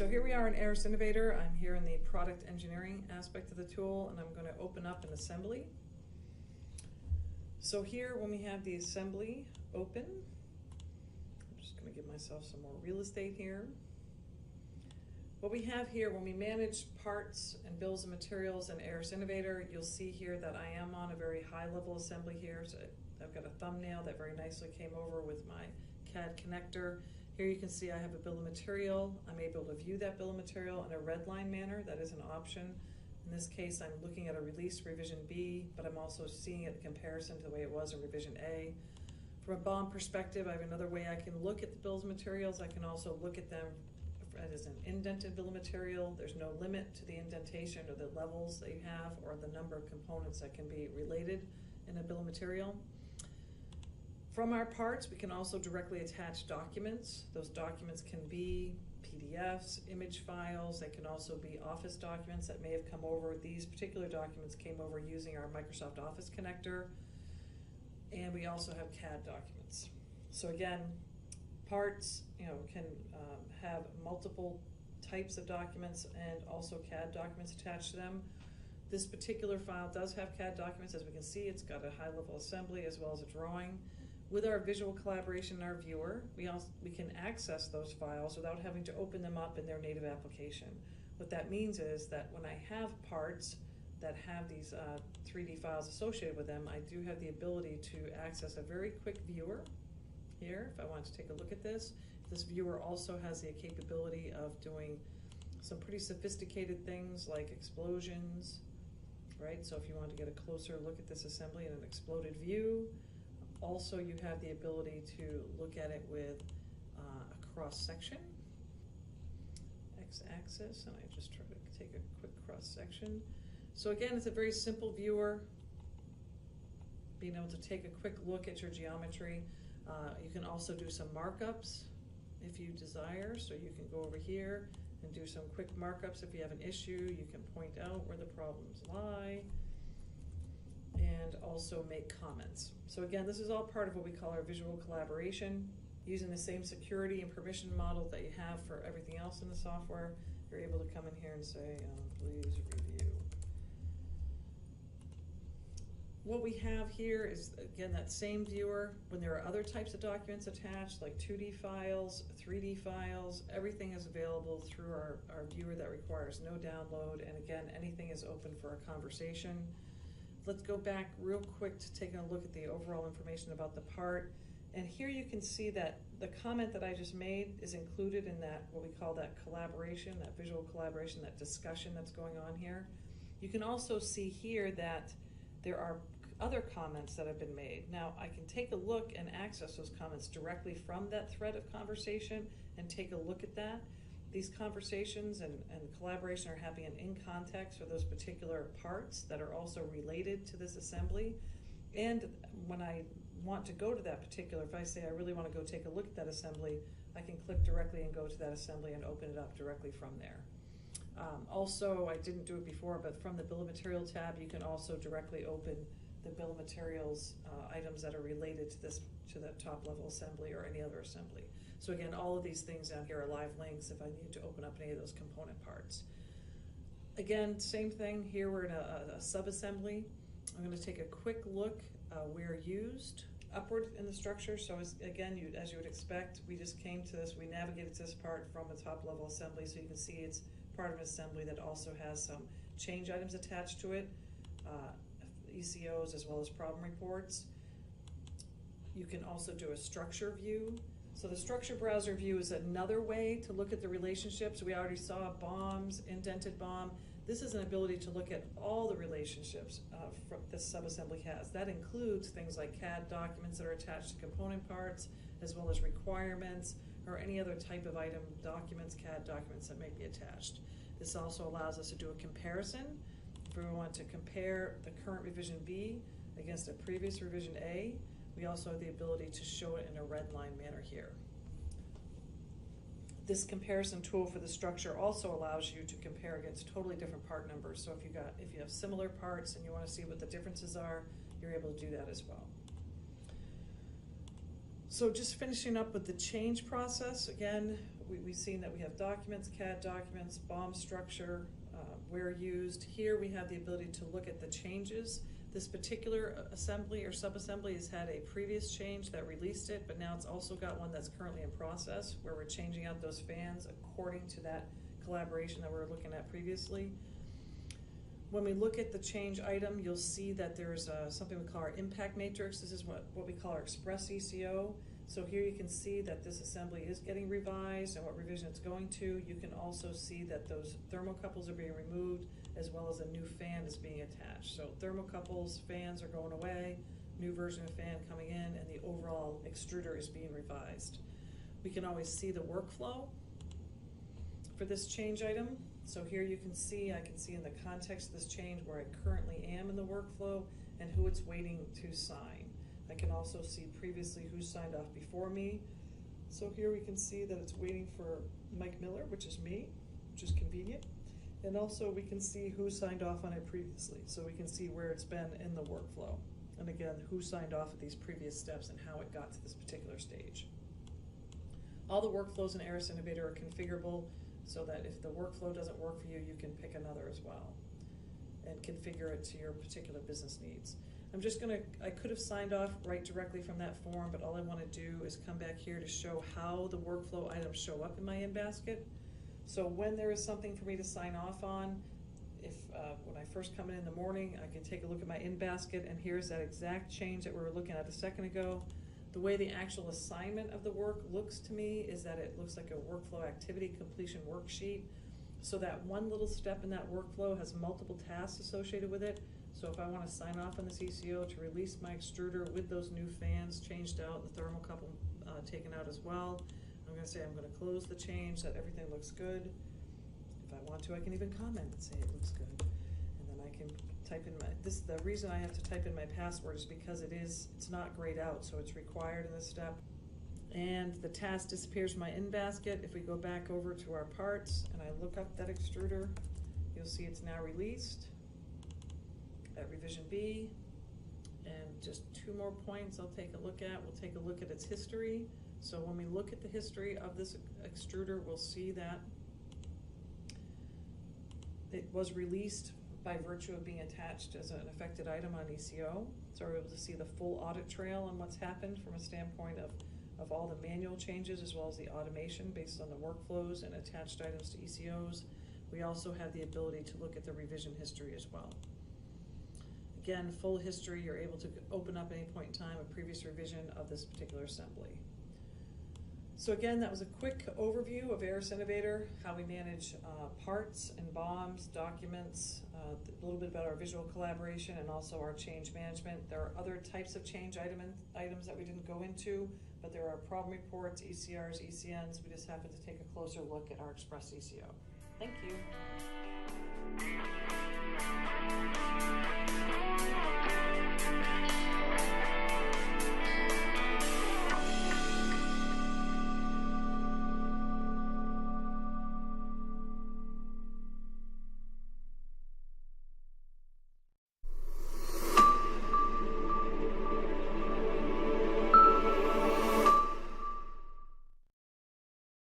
So here we are in Aras Innovator. I'm here in the product engineering aspect of the tool, and I'm going to open up an assembly. So here, when we have the assembly open, I'm just going to give myself some more real estate here. What we have here, when we manage parts and bills of materials in Aras Innovator, you'll see here that I am on a very high level assembly here. So I've got a thumbnail that very nicely came over with my CAD connector. Here you can see I have a bill of material. I'm able to view that bill of material in a red line manner. That is an option. In this case, I'm looking at a release revision B, but I'm also seeing it in comparison to the way it was in revision A. From a BOM perspective, I have another way I can look at the bills of materials. I can also look at them as an indented bill of material. There's no limit to the indentation or the levels that you have or the number of components that can be related in a bill of material. From our parts, we can also directly attach documents. Those documents can be PDFs, image files. They can also be Office documents that may have come over. These particular documents came over using our Microsoft Office connector. And we also have CAD documents. So again, parts, can have multiple types of documents and also CAD documents attached to them. This particular file does have CAD documents. As we can see, it's got a high-level assembly as well as a drawing. With our visual collaboration in our viewer, we can access those files without having to open them up in their native application. What that means is that when I have parts that have these 3D files associated with them, I do have the ability to access a very quick viewer here if I want to take a look at this. This viewer also has the capability of doing some pretty sophisticated things like explosions, right? So if you want to get a closer look at this assembly in an exploded view, also you have the ability to look at it with a cross-section, x-axis, and I just try to take a quick cross-section. So again, it's a very simple viewer, being able to take a quick look at your geometry. You can also do some markups if you desire, so you can go over here and do some quick markups. If you have an issue, you can point out where the problems lie and also make comments. So again, this is all part of what we call our visual collaboration. Using the same security and permission model that you have for everything else in the software, you're able to come in here and say, please review. What we have here is, again, that same viewer. When there are other types of documents attached, like 2D files, 3D files, everything is available through our viewer that requires no download. And again, anything is open for a conversation. Let's go back real quick to taking a look at the overall information about the part. And here you can see that the comment that I just made is included in that, what we call that collaboration, that visual collaboration, that discussion that's going on here. You can also see here that there are other comments that have been made. Now, I can take a look and access those comments directly from that thread of conversation and take a look at that. These conversations and collaboration are happening in context for those particular parts that are also related to this assembly. And when I want to go to that particular, if I say I really want to go take a look at that assembly, I can click directly and go to that assembly and open it up directly from there. Also, I didn't do it before, but from the Bill of Material tab, you can also directly open the Bill of Materials items that are related to the top level assembly or any other assembly. So again, all of these things down here are live links if I need to open up any of those component parts. Again, same thing here, we're in a sub-assembly. I'm going to take a quick look where used upward in the structure. So again, as you would expect, we just came to this, we navigated to this part from a top level assembly, so you can see it's part of an assembly that also has some change items attached to it, ECOs as well as problem reports. You can also do a structure view. So the structure browser view is another way to look at the relationships. We already saw BOMs, indented BOM. This is an ability to look at all the relationships this subassembly has. That includes things like CAD documents that are attached to component parts, as well as requirements, or any other type of item, documents, CAD documents that may be attached. This also allows us to do a comparison. If we want to compare the current revision B against a previous revision A, we also have the ability to show it in a red line manner here. This comparison tool for the structure also allows you to compare against totally different part numbers. So if you have similar parts and you want to see what the differences are, you're able to do that as well. So just finishing up with the change process, again, we've seen that we have documents, CAD documents, BOM structure, where used. Here we have the ability to look at the changes. This particular assembly or subassembly has had a previous change that released it, but now it's also got one that's currently in process where we're changing out those fans according to that collaboration that we were looking at previously. When we look at the change item, you'll see that there's something we call our impact matrix. This is what we call our express ECO. So here you can see that this assembly is getting revised and what revision it's going to. You can also see that those thermocouples are being removed as well as a new fan is being attached. So thermocouples, fans are going away, new version of fan coming in, and the overall extruder is being revised. We can always see the workflow for this change item. So here you can see, I can see in the context of this change where I currently am in the workflow and who it's waiting to sign. I can also see previously who signed off before me. So here we can see that it's waiting for Mike Miller, which is me, which is convenient. And also we can see who signed off on it previously. So we can see where it's been in the workflow. And again, who signed off at these previous steps and how it got to this particular stage. All the workflows in Aras Innovator are configurable so that if the workflow doesn't work for you, you can pick another as well and configure it to your particular business needs. I could have signed off right directly from that form, but all I want to do is come back here to show how the workflow items show up in my in-basket. So when there is something for me to sign off on, when I first come in the morning, I can take a look at my in-basket, and here's that exact change that we were looking at a second ago. The way the actual assignment of the work looks to me is that it looks like a workflow activity completion worksheet. So that one little step in that workflow has multiple tasks associated with it. So if I want to sign off on this ECO to release my extruder with those new fans changed out and the thermocouple taken out as well, I'm going to say I'm going to close the change, that everything looks good. If I want to, I can even comment and say it looks good. And then I can type in the reason I have to type in my password is because it's not grayed out, so it's required in this step. And the task disappears from my in-basket. If we go back over to our parts and I look up that extruder, you'll see it's now released at revision B. And just two more points I'll take a look at. We'll take a look at its history. So when we look at the history of this extruder, we'll see that it was released by virtue of being attached as an affected item on ECO. So we're able to see the full audit trail on what's happened from a standpoint of all the manual changes as well as the automation based on the workflows and attached items to ECOs. We also have the ability to look at the revision history as well. Again, full history, you're able to open up at any point in time a previous revision of this particular assembly. So again, that was a quick overview of Aras Innovator, how we manage parts and BOMs, documents, a little bit about our visual collaboration and also our change management. There are other types of change items that we didn't go into, but there are problem reports, ECRs, ECNs. We just happened to take a closer look at our Express ECO. Thank you.